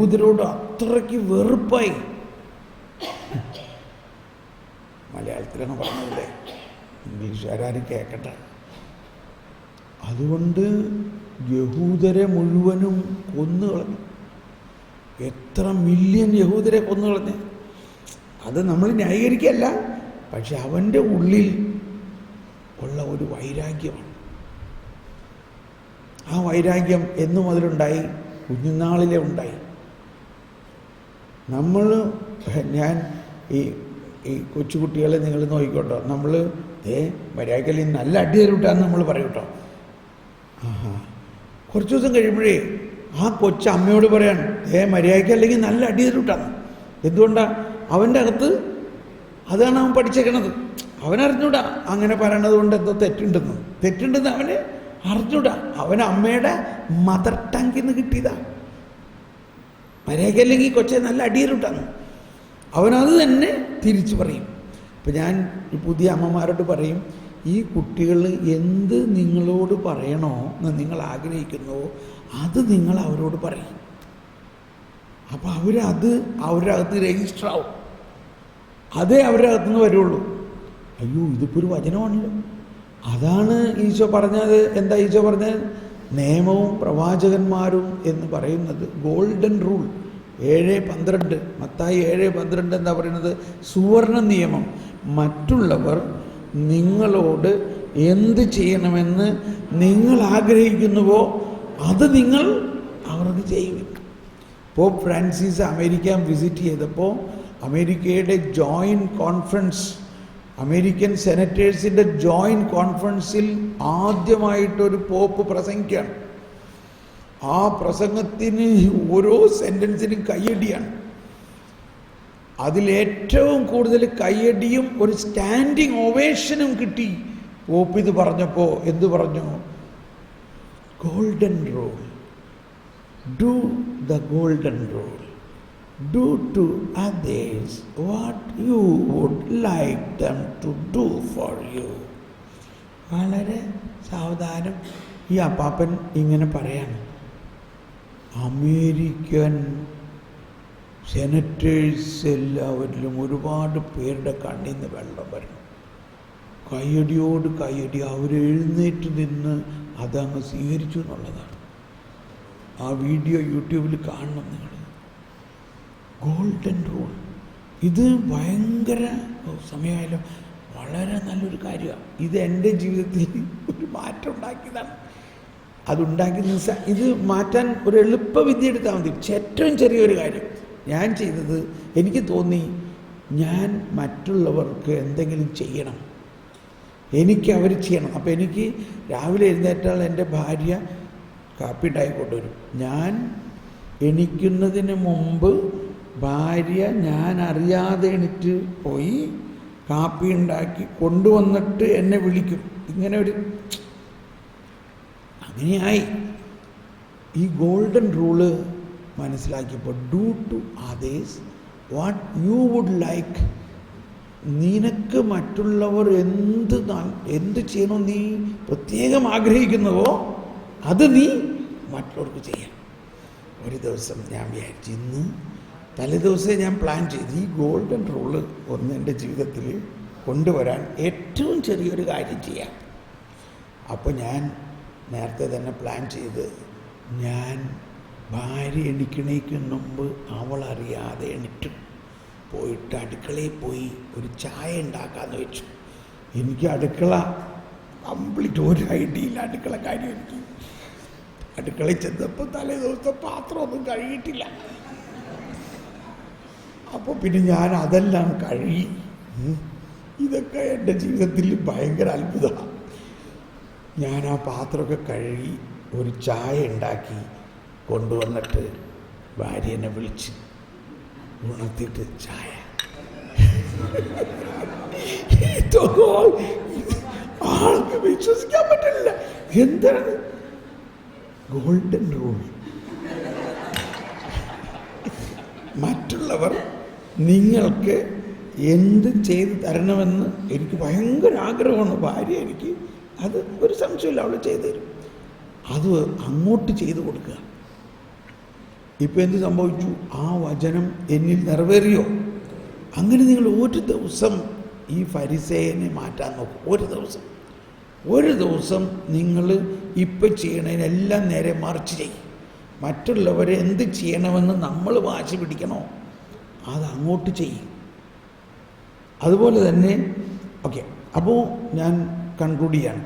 യഹൂദരോട് അത്രയ്ക്ക് വെറുപ്പായി. മലയാളത്തിലാണ് പറഞ്ഞതല്ലേ, ഇംഗ്ലീഷുകാരും കേൾക്കട്ടെ. അതുകൊണ്ട് യഹൂദരെ മുഴുവനും കൊന്നുകളഞ്ഞു. എത്ര മില്യൺ യഹൂദരെ കൊന്നുകളഞ്ഞ്. അത് നമ്മൾ ന്യായീകരിക്കല്ല, പക്ഷെ അവൻ്റെ ഉള്ളിൽ ഉള്ള ഒരു വൈരാഗ്യമാണ്. ആ വൈരാഗ്യം എന്നു മുതലുണ്ടായി? കുഞ്ഞുനാളിലെ ഉണ്ടായി. ഞാൻ ഈ കൊച്ചുകുട്ടികളെ നിങ്ങൾ നോക്കിക്കോട്ടോ. നമ്മൾ മര്യാദക്കല്ലേ നല്ല അടി തരൂട്ടാന്ന് നമ്മൾ പറയൂട്ടോ. കുറച്ച് ദിവസം കഴിയുമ്പോഴേ ആ കൊച്ചു അമ്മയോട് പറയാണ്, മര്യാദക്കല്ലെങ്കിൽ നല്ല അടി തരൂട്ടാന്ന്. എന്തുകൊണ്ടാണ്? അവൻ്റെ അകത്ത് അതാണ് അവൻ പഠിച്ചേക്കണത്. അവനറിഞ്ഞൂടാ അങ്ങനെ പറയണത് കൊണ്ട് എന്തോ തെറ്റുണ്ടെന്ന് അവന് അറിഞ്ഞൂടാ. അവൻ അമ്മയുടെ മദർ ടങ്കിൽ നിന്ന് കിട്ടിയതാ. മര്യാദക്കല്ലെങ്കിൽ കൊച്ചെ നല്ല അടിയരുട്ടാണ്. അവനത് തന്നെ തിരിച്ചു പറയും. ഇപ്പം ഞാൻ ഈ പുതിയ അമ്മമാരോട് പറയും, ഈ കുട്ടികൾ എന്ത് നിങ്ങളോട് പറയണോ എന്ന് നിങ്ങൾ ആഗ്രഹിക്കുന്നുവോ അത് നിങ്ങൾ അവരോട് പറയും. അപ്പോൾ അവരത് അവരുടെ അകത്ത് രജിസ്റ്റർ ആവും. അതേ അവരുടെ അകത്തുനിന്ന് വരുള്ളൂ. അയ്യോ, ഇതിപ്പോൾ ഒരു വചനമാണല്ലോ. അതാണ് ഈശോ പറഞ്ഞത്. എന്താ ഈശോ പറഞ്ഞത്? നിയമവും പ്രവാചകന്മാരും എന്ന് പറയുന്നത് ഗോൾഡൻ റൂൾ 7:12. മത്തായി 7:12 എന്താ പറയുന്നത്? സുവർണ നിയമം. മറ്റുള്ളവർ നിങ്ങളോട് എന്ത് ചെയ്യണമെന്ന് നിങ്ങൾ ആഗ്രഹിക്കുന്നുവോ അത് നിങ്ങൾ അവർക്ക് ചെയ്യും. പോപ്പ് ഫ്രാൻസിസ് അമേരിക്ക വിസിറ്റ് ചെയ്തപ്പോൾ അമേരിക്കയുടെ ജോയിൻറ്റ് കോൺഫറൻസ്, അമേരിക്കൻ സെനറ്റേഴ്സിൻ്റെ ജോയിൻറ്റ് കോൺഫറൻസിൽ ആദ്യമായിട്ടൊരു പോപ്പ് പ്രസംഗിക്കുകയാണ്. ആ പ്രസംഗത്തിന് ഓരോ സെൻറ്റൻസിനും കയ്യടിയാണ്. അതിലേറ്റവും കൂടുതൽ കയ്യടിയും ഒരു സ്റ്റാൻഡിങ് ഒവേഷനും കിട്ടി. പോപ്പ് ഇത് പറഞ്ഞപ്പോൾ എന്തു പറഞ്ഞു? Golden rule, do the golden rule, do to others what you would like them to do for you. വളരെ സാവധാനം ഈ അപ്പാപ്പൻ ഇങ്ങനെ പറയാണ്. അമേരിക്കൻ സെനറ്റേഴ്സ് എല്ലാവരിലും ഒരുപാട് പേരുടെ കണ്ണിൽ നിന്ന് വെള്ളം വരണം. കയ്യടിയോട് കയ്യടി. അവരെഴുന്നേറ്റ് നിന്ന് അതങ്ങ് സ്വീകരിച്ചു എന്നുള്ളതാണ്. ആ വീഡിയോ യൂട്യൂബിൽ കാണണം നിങ്ങൾ. Golden rule. ഇത് ഭയങ്കര സമയമായാലും വളരെ നല്ലൊരു കാര്യമാണ്. ഇത് എൻ്റെ ജീവിതത്തിൽ ഒരു മാറ്റം ഉണ്ടാക്കിയതാണ്. ഇത് മാറ്റാൻ ഒരു എളുപ്പ വിദ്യ എടുത്താൽ മതി. ഏറ്റവും ചെറിയൊരു കാര്യം ഞാൻ ചെയ്തത്, എനിക്ക് തോന്നി ഞാൻ മറ്റുള്ളവർക്ക് എന്തെങ്കിലും ചെയ്യണം, എനിക്ക് അവർ ചെയ്യണം. അപ്പോൾ എനിക്ക് രാവിലെ എഴുന്നേറ്റാൽ എൻ്റെ ഭാര്യ കാപ്പി ഉണ്ടാക്കി കൊണ്ടുവരും. ഞാൻ എണീക്കുന്നതിന് മുമ്പ് ഭാര്യ ഞാൻ അറിയാതെ എണീറ്റ് പോയി കാപ്പി ഉണ്ടാക്കി കൊണ്ടുവന്നിട്ട് എന്നെ വിളിക്കും. അങ്ങനെയായി. ഈ ഗോൾഡൻ റൂള് മനസ്സിലാക്കിയപ്പോൾ do to others what you would like. നിനക്ക് മറ്റുള്ളവർ എന്ത് ചെയ്യണോ നീ പ്രത്യേകം ആഗ്രഹിക്കുന്നുവോ അത് നീ മറ്റുള്ളവർക്ക് ചെയ്യാം. ഒരു ദിവസം ഞാൻ വിചാരിച്ചു, ഇന്ന് തലേദിവസമേ ഞാൻ പ്ലാൻ ചെയ്ത് ഈ ഗോൾഡൻ റൂള് ഒന്ന് എൻ്റെ ജീവിതത്തിൽ കൊണ്ടുവരാൻ ഏറ്റവും ചെറിയൊരു കാര്യം ചെയ്യാം. അപ്പോൾ ഞാൻ നേരത്തെ തന്നെ പ്ലാൻ ചെയ്ത്, ഞാൻ ഭാര്യ എണീക്കണേക്ക് മുമ്പ് അവൾ അറിയാതെ എണീറ്റു പോയിട്ട് അടുക്കളയിൽ പോയി ഒരു ചായ ഉണ്ടാക്കാമെന്ന് വെച്ചു. എനിക്ക് അടുക്കള കംപ്ലീറ്റ് ഒരു ഐഡിയ ഇല്ല. അടുക്കള കാര്യം എനിക്ക് അടുക്കളയിൽ ചെന്നപ്പോൾ തലേ ദിവസത്തെ പാത്രമൊന്നും കഴുകിയിട്ടില്ല. അപ്പോൾ പിന്നെ ഞാൻ അതെല്ലാം കഴുകി. ഇതൊക്കെ എൻ്റെ ജീവിതത്തിൽ ഭയങ്കര അത്ഭുതമാണ്. ഞാൻ ആ പാത്രമൊക്കെ കഴുകി ഒരു ചായ ഉണ്ടാക്കി കൊണ്ടുവന്നിട്ട് ഭാര്യനെ വിളിച്ച് ഉണർത്തിയിട്ട് ചായ. ആൾക്ക് വിശ്വസിക്കാൻ പറ്റില്ല. എന്താണ് ഗോൾഡൻ റൂൾ? മറ്റുള്ളവർ നിങ്ങൾക്ക് എന്ത് ചെയ്ത് തരണമെന്ന് എനിക്ക് ഭയങ്കര ആഗ്രഹമാണ്. ഭാര്യ എനിക്ക് അത് ഒരു സംശയമില്ല, അവൾ ചെയ്തു തരും. അത് അങ്ങോട്ട് ചെയ്തു കൊടുക്കുക. ഇപ്പം എന്ത് സംഭവിച്ചു? ആ വചനം എന്നിൽ നിറവേറിയോ? അങ്ങനെ നിങ്ങൾ ഒരു ദിവസം ഈ ഫരിസേയനെ മാറ്റാൻ നോക്കും. ഒരു ദിവസം നിങ്ങൾ ഇപ്പം ചെയ്യണതിനെല്ലാം നേരെ മറിച്ച് ചെയ്യും. മറ്റുള്ളവരെ എന്ത് ചെയ്യണമെന്ന് നമ്മൾ വാശി പിടിക്കണോ അത് അങ്ങോട്ട് ചെയ്യും. അതുപോലെ തന്നെ ഓക്കെ. അപ്പോൾ ഞാൻ കൺക്ലൂഡ് ചെയ്യാണ്.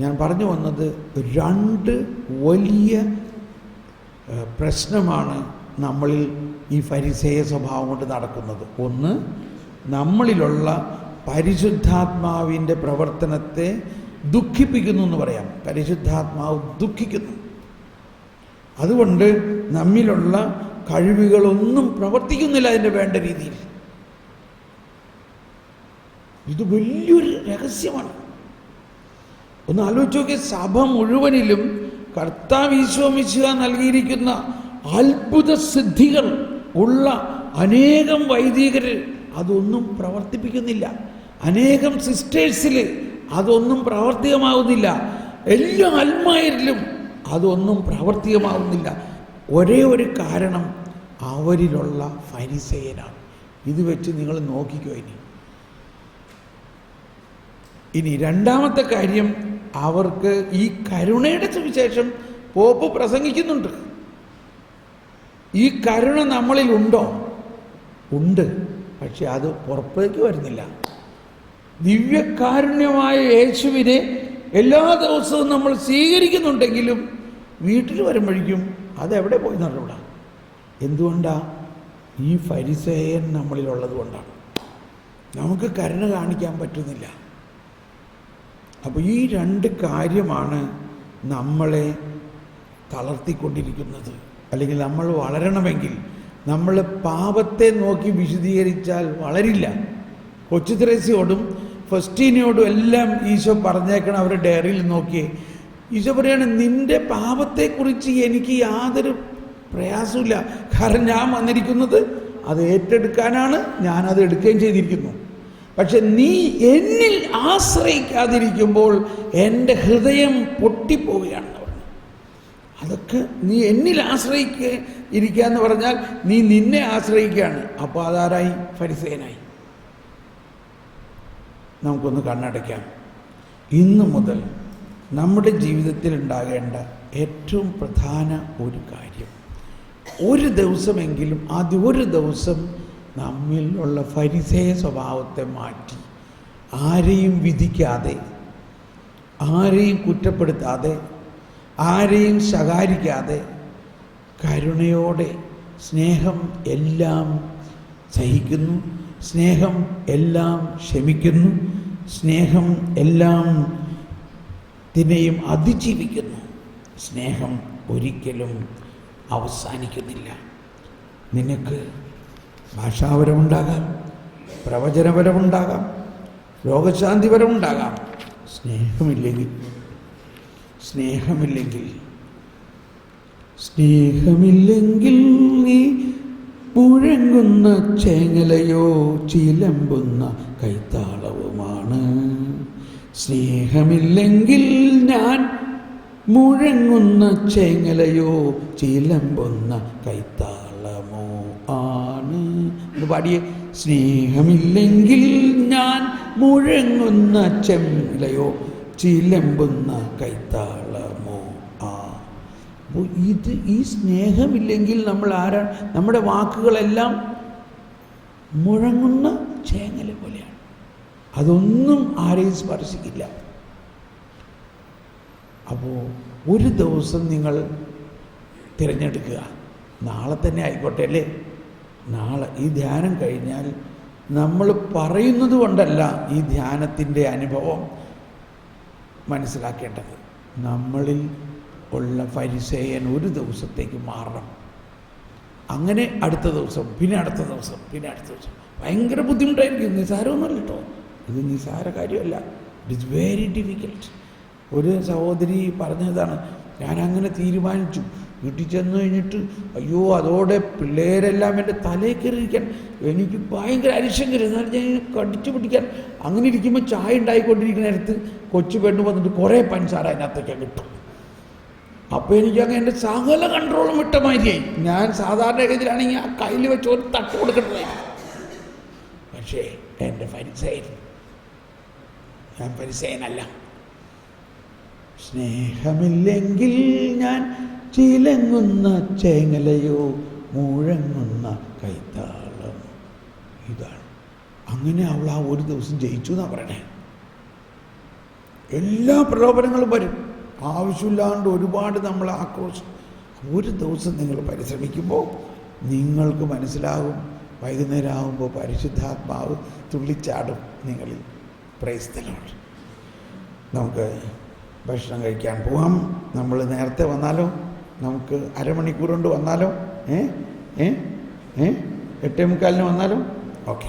ഞാൻ പറഞ്ഞു വന്നത് 2 വലിയ പ്രശ്നമാണ് നമ്മളിൽ ഈ ഫരിസേയ സ്വഭാവം കൊണ്ട് നടക്കുന്നത്. ഒന്ന്, നമ്മളിലുള്ള പരിശുദ്ധാത്മാവിൻ്റെ പ്രവർത്തനത്തെ ദുഃഖിപ്പിക്കുന്നു എന്ന് പറയാം. പരിശുദ്ധാത്മാവ് ദുഃഖിക്കുന്നു. അതുകൊണ്ട് നമ്മിലുള്ള കഴിവുകളൊന്നും പ്രവർത്തിക്കുന്നില്ല അതിൻ്റെ വേണ്ട രീതിയിൽ. ഇത് വലിയൊരു രഹസ്യമാണ്. ഒന്ന് ആലോചിച്ച് നോക്കിയ, സഭ മുഴുവനിലും കർത്താവ് ഈശോ മിശിഹാ നൽകിയിരിക്കുന്ന അത്ഭുത സിദ്ധികൾ ഉള്ള അനേകം വൈദികർ അതൊന്നും പ്രവർത്തിപ്പിക്കുന്നില്ല. അനേകം സിസ്റ്റേഴ്സിൽ അതൊന്നും പ്രാവർത്തികമാവുന്നില്ല. എല്ലാ അൽമായരിലും അതൊന്നും പ്രാവർത്തികമാവുന്നില്ല. ഒരേ ഒരു കാരണം, അവരിലുള്ള ഫരിസേയനാണ്. ഇത് വെച്ച് നിങ്ങൾ നോക്കിക്കോ. ഇനി രണ്ടാമത്തെ കാര്യം, അവർക്ക് ഈ കരുണയുടെ സുവിശേഷം പോപ്പ് പ്രസംഗിക്കുന്നുണ്ട്. ഈ കരുണ നമ്മളിൽ ഉണ്ടോ? ഉണ്ട്. പക്ഷെ അത് പുറത്തേക്ക് വരുന്നില്ല. ദിവ്യകാരുണ്യമായ യേശുവിനെ എല്ലാ ദിവസവും നമ്മൾ സ്വീകരിക്കുന്നുണ്ടെങ്കിലും വീട്ടിൽ വരുമ്പോഴേക്കും അതെവിടെ പോയി നടൂടാ. എന്തുകൊണ്ടാണ്? ഈ ഫരിസേയൻ നമ്മളിലുള്ളത് കൊണ്ടാണ്. നമുക്ക് കരുണ കാണിക്കാൻ പറ്റുന്നില്ല. അപ്പോൾ ഈ 2 കാര്യമാണ് നമ്മളെ തളർത്തിക്കൊണ്ടിരിക്കുന്നത്. അല്ലെങ്കിൽ നമ്മൾ വളരണമെങ്കിൽ നമ്മൾ പാപത്തെ നോക്കി വിശദീകരിച്ചാൽ വളരില്ല. കൊച്ചു ത്രേസ്യയോടും ഫസ്റ്റീനയോടും എല്ലാം ഈശോ പറഞ്ഞേക്കണം അവരുടെ ഡയറിയിൽ നോക്കിയേ. ഈശോ പറയാണ്, നിൻ്റെ പാപത്തെക്കുറിച്ച് എനിക്ക് യാതൊരു പ്രയാസമില്ല. കാരണം ഞാൻ വന്നിരിക്കുന്നത് അത് ഏറ്റെടുക്കാനാണ്. ഞാനത് എടുക്കുകയും ചെയ്തിരിക്കുന്നു. പക്ഷെ നീ എന്നിൽ ആശ്രയിക്കാതിരിക്കുമ്പോൾ എൻ്റെ ഹൃദയം പൊട്ടിപ്പോവുകയാണെന്ന് പറഞ്ഞു. അതൊക്കെ നീ എന്നിൽ ഇരിക്കുക എന്ന് പറഞ്ഞാൽ നീ നിന്നെ ആശ്രയിക്കുകയാണ്. അപ്പോൾ അതാരായി? ഫരിസേയനായി. നമുക്കൊന്ന് കണ്ണടയ്ക്കാം. ഇന്നു മുതൽ നമ്മുടെ ജീവിതത്തിൽ ഉണ്ടാകേണ്ട ഏറ്റവും പ്രധാന ഒരു കാര്യം, ഒരു ദിവസമെങ്കിലും ആദ്യം ഒരു ദിവസം നമ്മിലുള്ള ഫരിസേയ സ്വഭാവത്തെ മാറ്റി, ആരെയും വിധിക്കാതെ, ആരെയും കുറ്റപ്പെടുത്താതെ, ആരെയും ശകാരിക്കാതെ, കരുണയോടെ, സ്നേഹം എല്ലാം സഹിക്കുന്നു, സ്നേഹം എല്ലാം ക്ഷമിക്കുന്നു, സ്നേഹം എല്ലാം ത്തിനെയും അതിജീവിക്കുന്നു. സ്നേഹം ഒരിക്കലും അവസാനിക്കുന്നില്ല. നിനക്ക് ഭാഷാപരമുണ്ടാകാം, പ്രവചനപരമുണ്ടാകാം, രോഗശാന്തിപരമുണ്ടാകാം. സ്നേഹമില്ലെങ്കിൽ നീ മുഴങ്ങുന്ന ചേങ്ങലയോ ചിലമ്പുന്ന കൈത്താളവുമാണ്. സ്നേഹമില്ലെങ്കിൽ ഞാൻ മുഴങ്ങുന്ന ചേങ്ങലയോ ചിലമ്പുന്ന കൈത്താളമോ ആണ്. ഇത് പാടിയേ. സ്നേഹമില്ലെങ്കിൽ ഞാൻ മുഴങ്ങുന്ന ചെമ്മലയോ ചിലമ്പുന്ന കൈത്താളമോ ആ. അപ്പോൾ ഈ സ്നേഹമില്ലെങ്കിൽ നമ്മൾ ആരാണ്? നമ്മുടെ വാക്കുകളെല്ലാം മുഴങ്ങുന്ന ചേങ്ങല പോലെയാണ്. അതൊന്നും ആരെയും സ്പർശിക്കില്ല. അപ്പോൾ ഒരു ദിവസം നിങ്ങൾ തിരഞ്ഞെടുക്കുക. നാളെ തന്നെ ആയിക്കോട്ടെ അല്ലേ? നാളെ ഈ ധ്യാനം കഴിഞ്ഞാൽ നമ്മൾ പറയുന്നത് കൊണ്ടല്ല ഈ ധ്യാനത്തിൻ്റെ അനുഭവം മനസ്സിലാക്കേണ്ടത്. നമ്മളിൽ ഉള്ള ഫരിസേയൻ ഒരു ദിവസത്തേക്ക് മാറണം. അങ്ങനെ അടുത്ത ദിവസം, പിന്നെ അടുത്ത ദിവസം, പിന്നെ അടുത്ത ദിവസം. ഭയങ്കര ബുദ്ധിമുട്ടായിരിക്കും. നിസ്സാരമൊന്നുമല്ല കേട്ടോ, ഇത് നിസ്സാര കാര്യമല്ല. It is very difficult. ഒരു സഹോദരി പറഞ്ഞതാണ്, ഞാനങ്ങനെ തീരുമാനിച്ചു. വീട്ടിൽ ചെന്ന് കഴിഞ്ഞിട്ട് അയ്യോ അതോടെ പിള്ളേരെല്ലാം എൻ്റെ തലയിൽ കയറിയിരിക്കാൻ എനിക്ക് ഭയങ്കര അരിശം കയറി. എന്നാൽ ഞാൻ കടിച്ചു പിടിക്കാൻ അങ്ങനെ ഇരിക്കുമ്പോൾ ചായ ഉണ്ടായിക്കൊണ്ടിരിക്കുന്ന നേരത്ത് കൊച്ചു പെണ്ണ് വന്നിട്ട് കുറേ പഞ്ചസാര അതിനകത്തേക്ക് കിട്ടും. അപ്പോൾ എനിക്കങ്ങ് എൻ്റെ സകല കൺട്രോളും വിട്ട മാതിരിയായി. ഞാൻ സാധാരണഗതിയിലാണെങ്കിൽ ആ കയ്യിൽ വെച്ച് ഒരു തട്ട് കൊടുക്കേണ്ടതായിരുന്നു. പക്ഷേ എൻ്റെ ഫരിസേയൻ, ഞാൻ ഫരിസേയനല്ല. സ്നേഹമില്ലെങ്കിൽ ഞാൻ ചിലങ്ങുന്ന ചേങ്ങലയോ മുഴങ്ങുന്ന കൈത്താളം. ഇതാണ്. അങ്ങനെ അവൾ ആ ഒരു ദിവസം ജയിച്ചു എന്നാണ് പറയണേ. എല്ലാ പ്രലോഭനങ്ങളും വരും, ആവശ്യമില്ലാണ്ട് ഒരുപാട് നമ്മൾ ആക്രോശം. ഒരു ദിവസം നിങ്ങൾ പരിശ്രമിക്കുമ്പോൾ നിങ്ങൾക്ക് മനസ്സിലാകും, വൈകുന്നേരം ആകുമ്പോൾ പരിശുദ്ധാത്മാവ് തുള്ളിച്ചാടും നിങ്ങളിൽ. Praise the Lord. നമുക്ക് ഭക്ഷണം കഴിക്കാൻ പോകാം. നമ്മൾ നേരത്തെ വന്നാലോ? നമുക്ക് അരമണിക്കൂർ കൊണ്ട് വന്നാലോ? 8:45 വന്നാലോ? ഓക്കെ.